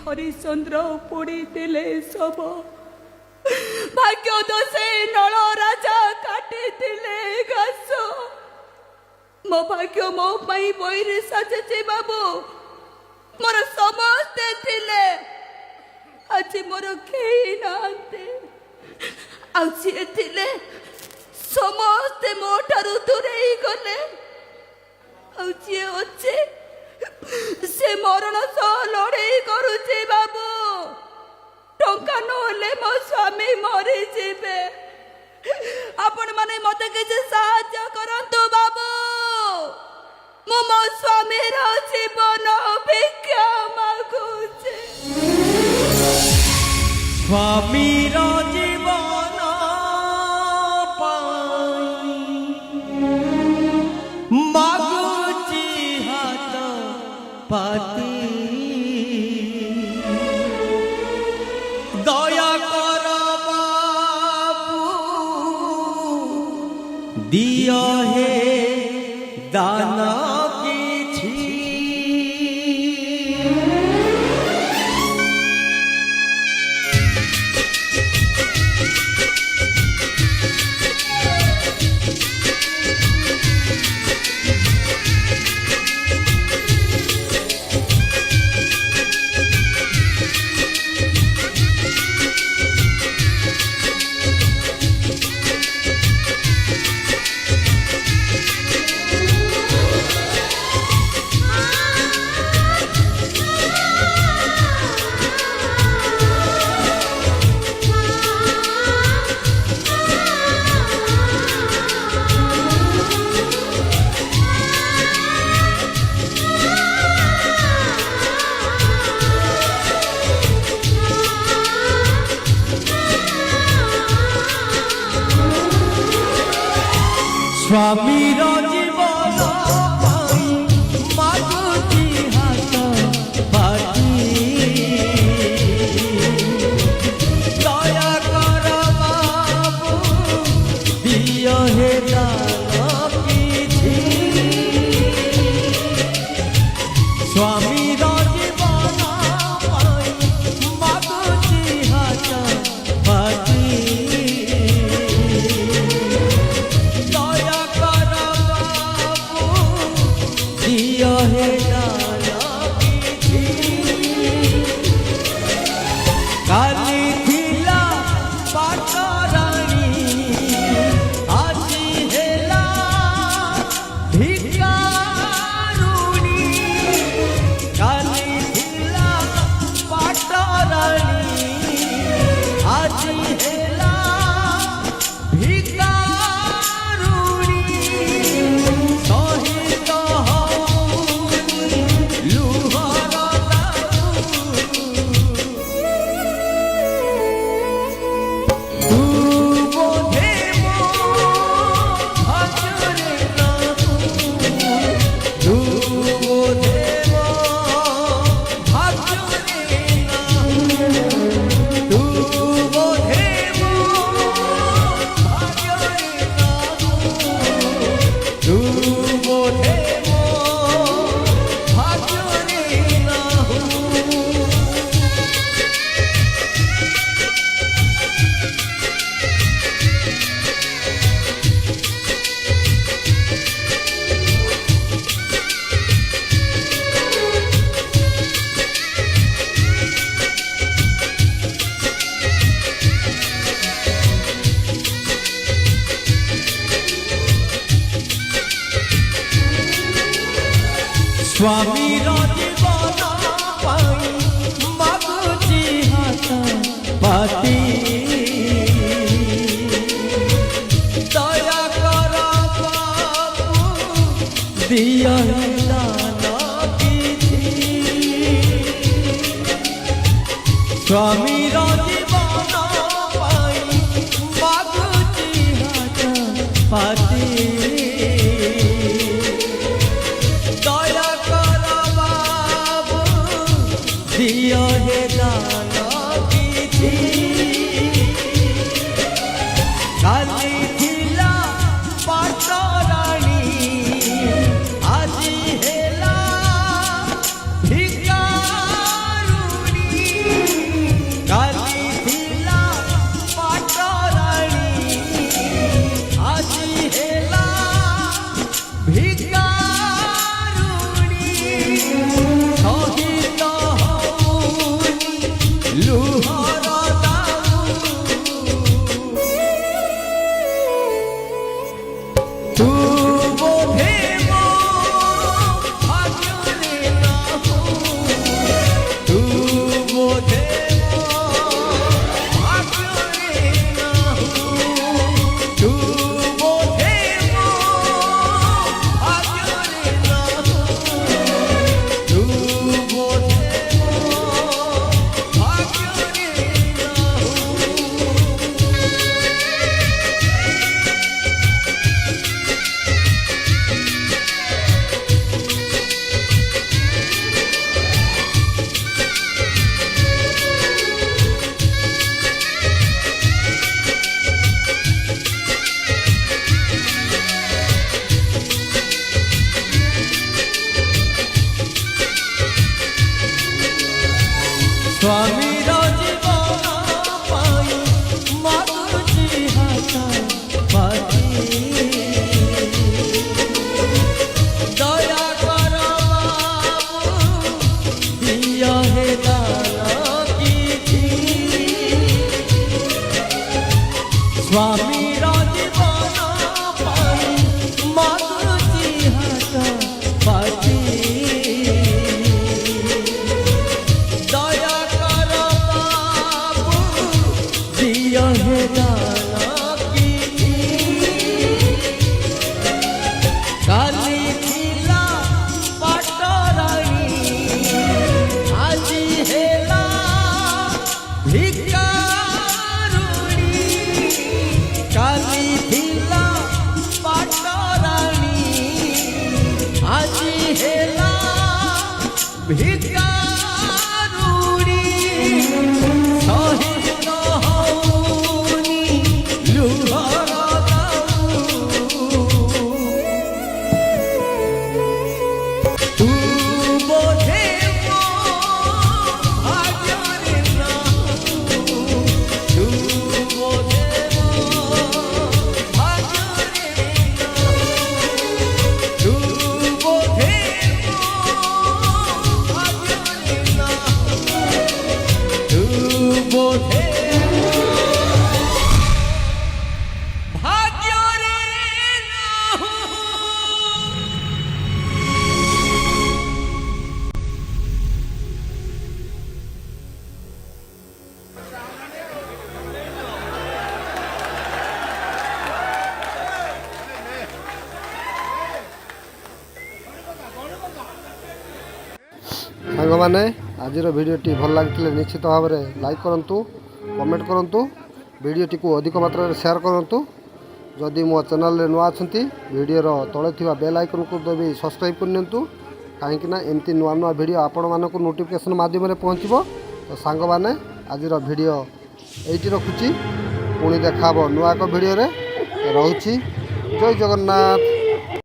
हरिश्चंद्र पोड़ी दिले सब भाग्य तो से नल राजा काटी दिले घास मो भाग्य मो पाई बहिरे साजे बाबू मोर समस्ते थिले आज मोर केही नांते आ जे थिले समस्ते मो ठारू दूरेई गले आ जे अच्छे से मरण सह लड़ाई करुचे बाबू टंका नहले मो स्वामी मरी जीवे आपण माने मते किछि साहाय्य करंतु बाबू मो मो स्वामी रो जीवन भिक्षा मागुचे स्वामी रो जीवन पाई मागुची हाथ पाती दया कर बाबू दिया है दाना स्वामी रो जीवन पाई मागुची हाथ पाती दया कर बाबू दिया है दान किछि स्वामी रो जीवन पाई मागुची हाथ पाती काली थिला पाटरानी आजी हेला भिकारुणी काली थिला पाटरानी आजी हेला भिकारुणी सहित स्वामी रो जीवन पाई मागुची हाथ पाती दया कर बाबू दिया दान किछि ସ୍ୱାମୀର ଜୀବନ ପାଇଁ ମାଗୁଛି ହାତ ପାତି ଦୟା କର ବାବୁ ଦିଅ ହେ ଦାନ କିଛି କାଲି ଥିଲା ପାଟରାଣୀ ଆଜି ହେଲା ଭିକାରୁଣୀ କାଲି ଥିଲା ପାଟରାଣୀ ଆଜି ହେଲା ଭିକାରୁଣୀ ସହିତ ହଉନି ଲୁହର ଦାଉ ତୁ ବୋଧେ ମୋ ଭାଗ୍ୟରେ ନାହୁଁ ତୁ ବୋଧେ ମୋ ଭାଗ୍ୟରେ ନାହୁଁ ତୁ ବୋଧେ ମୋ ଭାଗ୍ୟରେ ନାହୁଁ ତୁ ବୋଧେ ମୋ ଭାଗ୍ୟରେ ସ୍ୱାମୀର ଜୀବନ ପାଇଁ ମାଗୁଛି ହାତ ପାତି ଦୟା କର ବାବୁ ଦିଅ ହେ ଦାନ କିଛି ସ୍ୱାମୀର ଜୀବନ ପାଇଁ ମାଗୁଛି ହାତ ପାତି ଦୟା କର ବାବୁ ଦିଅ ହେ ଦାନ କିଛି କାଲି ଥିଲା ପାଟରାଣୀ ଆଜି ହେଲା ଭିକାରୁଣୀ କାଲି ଥିଲା ପାଟରାଣୀ ଆଜି ହେଲା ଭିକାରୁଣୀ ସହିତ ହଉନି ଲୁହର ଦାଉ ତୁ ବୋଧେ ମୋ ଭାଗ୍ୟରେ ନାହୁଁ ତୁ ବୋଧେ ମୋ ଭାଗ୍ୟରେ ନାହୁଁ ତୁ ବୋଧେ ମୋ ଭାଗ୍ୟରେ ନାହୁଁ ତୁ ବୋଧେ ଭାଗ୍ୟରେ ନାହୁଁ। ସାଙ୍ଗମାନେ ଆଜିର ଭିଡ଼ିଓଟି ଭଲ ଲାଗିଥିଲେ ନିଶ୍ଚିତ ଭାବରେ ଲାଇକ୍ କରନ୍ତୁ କମେଣ୍ଟ କରନ୍ତୁ ଭିଡ଼ିଓଟିକୁ ଅଧିକ ମାତ୍ରାରେ ସେୟାର କରନ୍ତୁ ଯଦି ମୋ ଚ୍ୟାନେଲରେ ନୂଆ ଅଛନ୍ତି ଭିଡ଼ିଓର ତଳେ ଥିବା ବେଲ୍ ଆଇକନ୍କୁ ଦେବି ସବସ୍କ୍ରାଇବ୍ କରିନିଅନ୍ତୁ କାହିଁକିନା ଏମିତି ନୂଆ ନୂଆ ଭିଡ଼ିଓ ଆପଣମାନଙ୍କୁ ନୋଟିଫିକେସନ୍ ମାଧ୍ୟମରେ ପହଞ୍ଚିବ ତ ସାଙ୍ଗମାନେ ଆଜିର ଭିଡ଼ିଓ ଏଇଠି ରଖୁଛି ପୁଣି ଦେଖା ହେବ ନୂଆ ଏକ ଭିଡ଼ିଓରେ ରହୁଛି ଜୟ ଜଗନ୍ନାଥ।